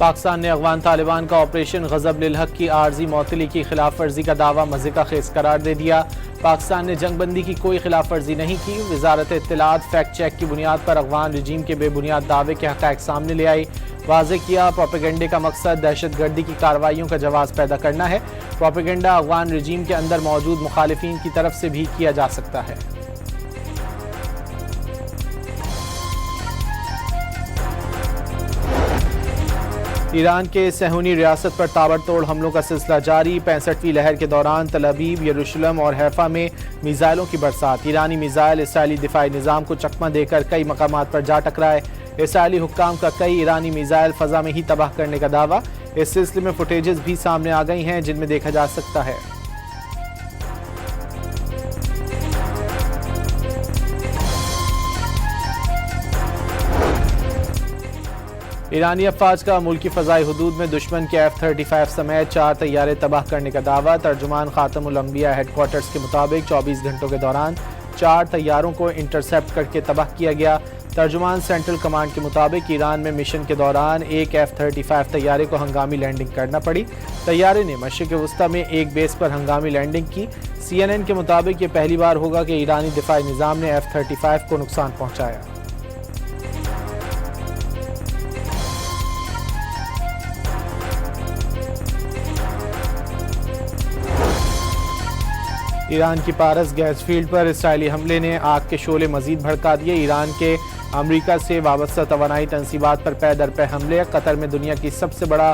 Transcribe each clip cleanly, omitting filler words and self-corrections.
پاکستان نے افغان طالبان کا آپریشن غضب للحق کی عارضی معطلی کی خلاف ورزی کا دعویٰ مضحکہ خیز قرار دے دیا۔ پاکستان نے جنگ بندی کی کوئی خلاف ورزی نہیں کی۔ وزارت اطلاعات فیکٹ چیک کی بنیاد پر افغان رجیم کے بے بنیاد دعوے کے حقائق سامنے لے آئی۔ واضح کیا پروپیگنڈے کا مقصد دہشت گردی کی کارروائیوں کا جواز پیدا کرنا ہے۔ پروپیگنڈا افغان رجیم کے اندر موجود مخالفین کی طرف سے بھی کیا جا سکتا ہے۔ ایران کے صہیونی ریاست پر تابڑتوڑ حملوں کا سلسلہ جاری۔ 65ویں لہر کے دوران تل ابیب، یروشلم اور حیفا میں میزائلوں کی برسات۔ ایرانی میزائل اسرائیلی دفاعی نظام کو چکمہ دے کر کئی مقامات پر جا ٹکرائے۔ اسرائیلی حکام کا کئی ایرانی میزائل فضا میں ہی تباہ کرنے کا دعویٰ۔ اس سلسلے میں فوٹیجز بھی سامنے آ گئی ہیں جن میں دیکھا جا سکتا ہے ایرانی افواج کا ملکی فضائی حدود میں دشمن کے F-35 سمیت 4 طیارے تباہ کرنے کا دعویٰ۔ ترجمان خاتم الانبیاء ہیڈ کوارٹرز کے مطابق 24 گھنٹوں کے دوران 4 طیاروں کو انٹرسیپٹ کر کے تباہ کیا گیا۔ ترجمان سینٹرل کمانڈ کے مطابق ایران میں مشن کے دوران ایک F-35 طیارے کو ہنگامی لینڈنگ کرنا پڑی۔ طیارے نے مشرق وسطی میں ایک بیس پر ہنگامی لینڈنگ کی۔ CNN کے مطابق یہ پہلی بار ہوگا کہ ایرانی دفاعی نظام نے F-35 کو نقصان پہنچایا۔ ایران کی پارس گیس فیلڈ پر اسرائیلی حملے نے آگ کے شعلے مزید بھڑکا دیے۔ ایران کے امریکہ سے وابستہ توانائی تنصیبات پر پے در پے حملے۔ قطر میں دنیا کی سب سے بڑا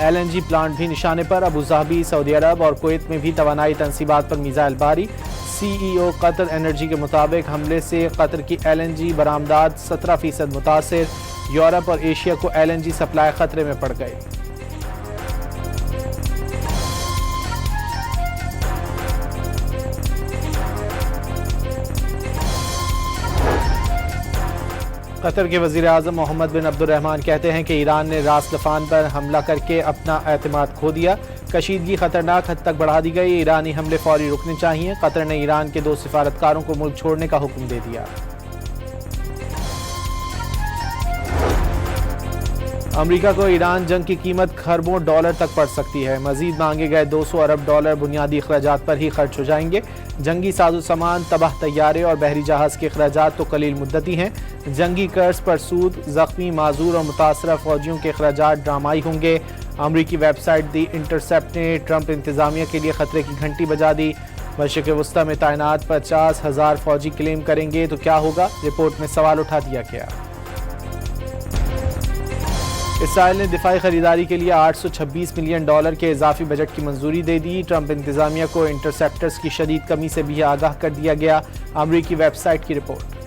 LNG پلانٹ بھی نشانے پر۔ ابوظہبی، سعودی عرب اور کویت میں بھی توانائی تنصیبات پر میزائل باری۔ CEO قطر انرجی کے مطابق حملے سے قطر کی LNG برآمدات 17% متاثر۔ یورپ اور ایشیا کو LNG سپلائی خطرے میں پڑ گئی۔ قطر کے وزیر اعظم محمد بن عبد الرحمن کہتے ہیں کہ ایران نے راس لفان پر حملہ کر کے اپنا اعتماد کھو دیا۔ کشیدگی خطرناک حد تک بڑھا دی گئی۔ ایرانی حملے فوری رکنے چاہیے۔ قطر نے ایران کے 2 سفارتکاروں کو ملک چھوڑنے کا حکم دے دیا۔ امریکہ کو ایران جنگ کی قیمت کھربوں ڈالر تک پڑ سکتی ہے۔ مزید مانگے گئے 200 ارب ڈالر بنیادی اخراجات پر ہی خرچ ہو جائیں گے۔ جنگی ساز و سامان، تباہ طیارے اور بحری جہاز کے اخراجات تو قلیل مدتی ہیں۔ جنگی قرض پر سود، زخمی، معذور اور متاثرہ فوجیوں کے اخراجات ڈرامائی ہوں گے۔ امریکی ویب سائٹ دی انٹرسیپٹ نے ٹرمپ انتظامیہ کے لیے خطرے کی گھنٹی بجا دی۔ مشرق وسطی میں تعینات 50,000 فوجی کلیم کریں گے تو کیا ہوگا؟ رپورٹ میں سوال اٹھا دیا گیا۔ اسرائیل نے دفاعی خریداری کے لیے $826 ملین کے اضافی بجٹ کی منظوری دے دی۔ ٹرمپ انتظامیہ کو انٹرسیپٹرز کی شدید کمی سے بھی آگاہ کر دیا گیا۔ امریکی ویب سائٹ کی رپورٹ۔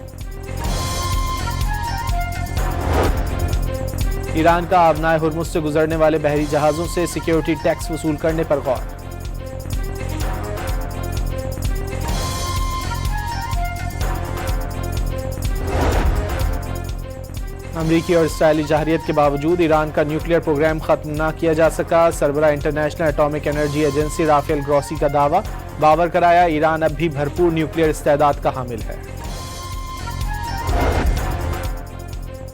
ایران کا آبنائے ہرمز سے گزرنے والے بحری جہازوں سے سیکیورٹی ٹیکس وصول کرنے پر غور۔ امریکی اور اسرائیلی جارحیت کے باوجود ایران کا نیوکلیئر پروگرام ختم نہ کیا جا سکا۔ سربراہ international atomic energy agency Rafael Grossi کا دعویٰ، باور کرایا ایران اب بھی بھرپور نیوکلیئر استعداد کا حامل ہے۔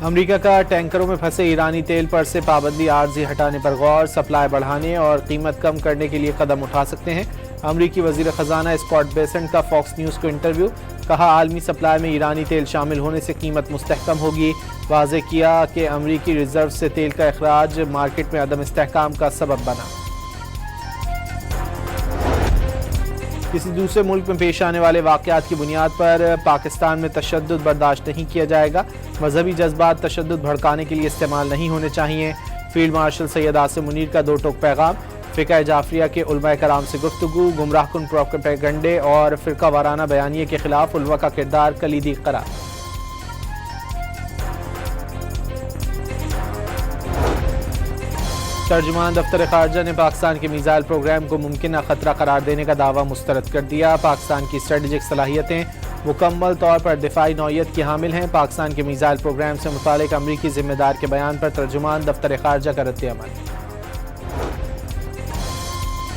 امریکہ کا ٹینکروں میں پھنسے ایرانی تیل پر سے پابندی عارضی ہٹانے پر غور۔ سپلائی بڑھانے اور قیمت کم کرنے کے لیے قدم اٹھا سکتے ہیں۔ امریکی وزیر خزانہ اسکاٹ بیسنٹ کا فاکس نیوز کو انٹرویو، کہا عالمی سپلائی میں ایرانی تیل شامل ہونے سے قیمت مستحکم ہوگی۔ واضح کیا کہ امریکی ریزرو سے تیل کا اخراج مارکیٹ میں عدم استحکام کا سبب بنا۔ کسی دوسرے ملک میں پیش آنے والے واقعات کی بنیاد پر پاکستان میں تشدد برداشت نہیں کیا جائے گا۔ مذہبی جذبات تشدد بھڑکانے کے لیے استعمال نہیں ہونے چاہیے۔ فیلڈ مارشل سید عاصم منیر کا 2 ٹوک پیغام۔ فقہ جعفریہ کے علماء کرام سے گفتگو، گمراہ کن پروپیگنڈے اور فرقہ وارانہ بیانیے کے خلاف علماء کا کردار کلیدی قرار۔ ترجمان دفتر خارجہ نے پاکستان کے میزائل پروگرام کو ممکنہ خطرہ قرار دینے کا دعویٰ مسترد کر دیا۔ پاکستان کی اسٹریٹجک صلاحیتیں مکمل طور پر دفاعی نوعیت کی حامل ہیں۔ پاکستان کے میزائل پروگرام سے متعلق امریکی ذمہ دار کے بیان پر ترجمان دفتر خارجہ کا رد عمل۔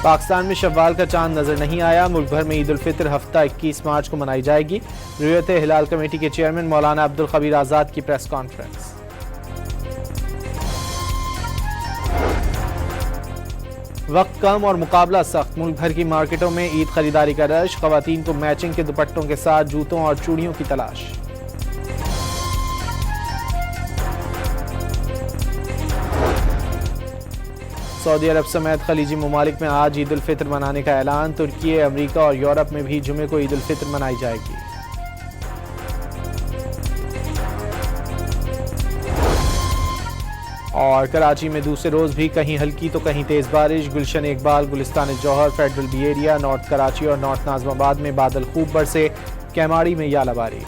پاکستان میں شوال کا چاند نظر نہیں آیا۔ ملک بھر میں عید الفطر ہفتہ 21 مارچ کو منائی جائے گی۔ رؤیت ہلال کمیٹی کے چیئرمین مولانا عبدالخبیر آزاد کی پریس کانفرنس۔ وقت کم اور مقابلہ سخت، ملک بھر کی مارکیٹوں میں عید خریداری کا رش، خواتین کو میچنگ کے دوپٹوں کے ساتھ جوتوں اور چوڑیوں کی تلاش۔ سعودی عرب سمیت خلیجی ممالک میں آج عید الفطر منانے کا اعلان، ترکی، امریکہ اور یورپ میں بھی جمعے کو عید الفطر منائی جائے گی۔ اور کراچی میں دوسرے روز بھی کہیں ہلکی تو کہیں تیز بارش، Gulshan Iqbal, Gulistan Jauhar, federal B area, north Karachi اور نارتھ ناظم آباد میں بادل خوب برسے، کیماڑی میں یالہ باری۔